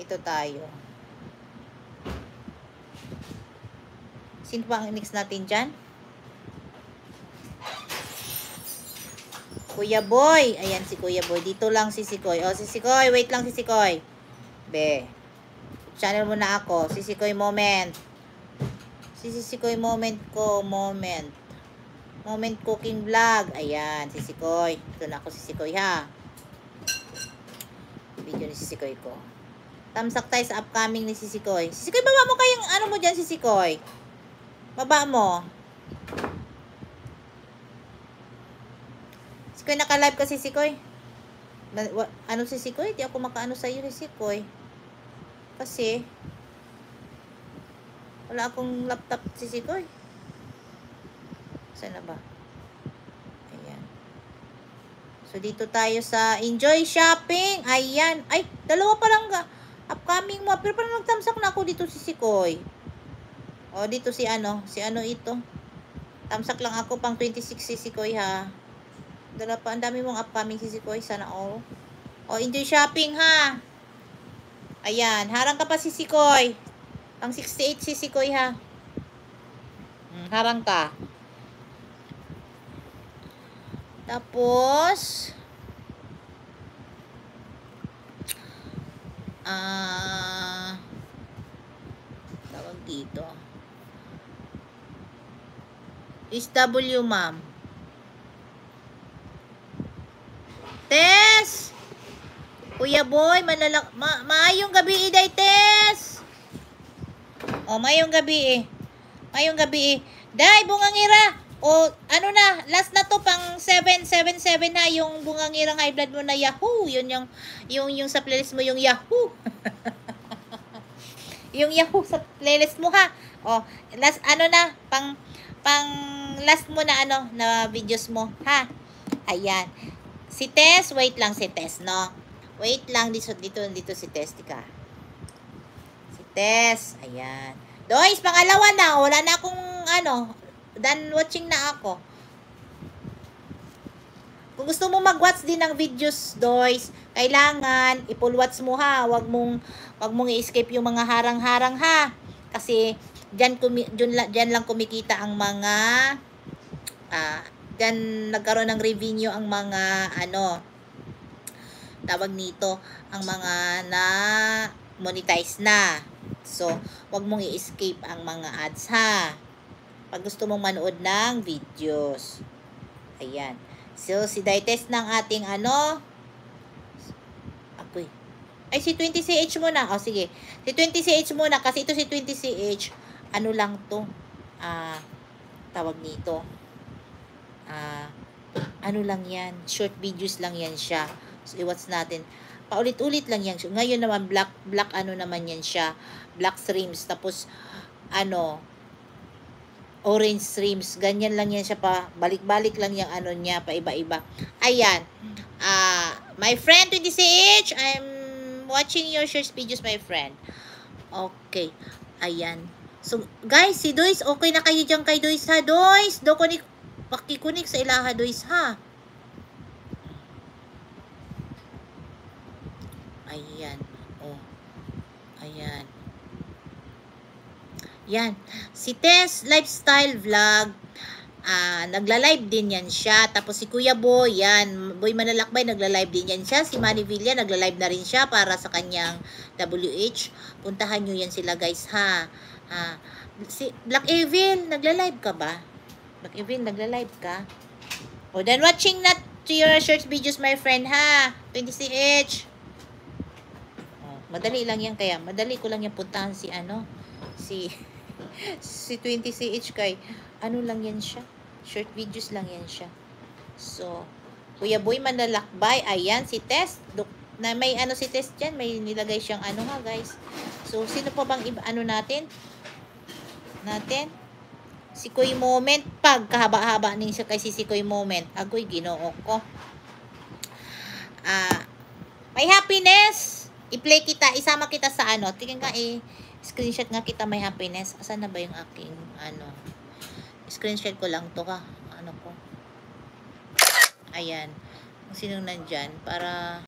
Ito tayo. Sino pa ang next natin dyan? Kuya Boy. Ayan si Kuya Boy. Dito lang si Sikoy. O, si Sikoy. Wait lang si Sikoy. Be. Channel mo na ako. Si Sikoy moment. Si Sikoy moment ko. Moment. Moment cooking vlog. Ayan. Si Sikoy. Ito na ako si Sikoy ha. Video ni si Sikoy ko. Tamsak tayo sa upcoming ni si Sikoy. Si Sikoy, baba mo kayong ano mo dyan si Sikoy. Baba mo. Sikoy, naka-live ka si Sikoy. Ano si Sikoy? Di ako makaano sa iyo si Sikoy. Kasi wala akong laptop si Sikoy. Saan na ba? Ayan. So, dito tayo sa Enjoy Shopping. Ayan. Ay, dalawa pa lang upcoming mo. Pero parang nagtamsak na ako dito si Sikoy. O, dito si ano. Si ano ito. Tamsak lang ako pang 26 si Sikoy ha. Dala pa, ang dami mong upcoming si Sikoy. Sana all. O, Enjoy Shopping ha. Ayan. Harang ka pa si Sikoy. Pang 68 si Sikoy ha. Harang ka. Tapos, tawag dito. SW ma'am. Tess! Kuya Boy, maayong gabi iday, Tess! O, maayong gabi eh. Maayong gabi eh. Day, bungangira! O, ano na, last na to, pang 777 na, yung bungangirang high blood mo na Yahoo! Yun yung sa playlist mo, yung Yahoo! Yung Yahoo sa playlist mo ha. O, last, ano na, pang last mo na ano, na videos mo, ha? Ayan. Si Tess, wait lang si Tess, no? Wait lang, dito si Tess, tika. Si Tess, ayan. Dois, pangalawa na, wala na akong, ano, done watching na ako. Kung gusto mo mag-watch din ng videos, Dois, kailangan, i-full watch mo ha. Wag mong i-escape yung mga harang-harang ha. Kasi, dyan lang kumikita ang mga, dyan nagkaroon ng revenue ang mga ano, tawag nito, ang mga na monetize na. So, wag mong i-escape ang mga ads ha. Pag gusto mong manood ng videos. Ayan. So, si Daytest ng ating ano, apoy. Ay, si 20CH muna. O, sige. Si 20CH muna kasi ito si 20CH, ano lang to, tawag nito, ano lang yan, short videos lang yan siya. So, i-watch natin. Paulit-ulit lang yan. Ngayon naman, black ano naman yan siya. Black streams. Tapos, ano, orange streams. Ganyan lang yan siya pa. Balik-balik lang yung ano niya, pa iba-iba. Ayan. My friend 20CH, I'm watching your short videos, my friend. Okay. Ayan. So, guys, si Dois, okay na kayo dyan kay Dois ha, Dois? Pakikunik sa ilaha, Dois, ha? Ayan. Oh. Ayan. Yan. Si Tess Lifestyle Vlog, nagla-live din yan siya. Tapos si Kuya Boy, yan. Boy Manalakbay, nagla-live din yan siya. Si Manny Villa, nagla-live na rin siya para sa kanyang WH. Puntahan nyo yan sila, guys, ha? Si Black Evil, nagla-live ka ba? Black Evil, nagla-live ka? O, then watching not to your short videos, my friend, ha? 20CH. Madali lang yan kaya. Madali ko lang yung puntahan si ano, si 20CH kay ano lang yan siya. Short videos lang yan siya. So, Kuya Boy Manlalakbay. Ayan, si Tess. Na may ano si Tess dyan. May nilagay siyang ano ha, guys. So, sino pa bang iba, ano natin? Si Koy Moment. Pag kahaba-haba ning siya kay si Koy Moment. Agoy, ginoo ko. May happiness. I-play kita. Isama kita sa ano. Tingnan ka screenshot nga kita, may happiness. Asan na ba yung aking ano? Screenshot ko lang to ka. Ano ko? Ayan. Kung sinong nandyan. Para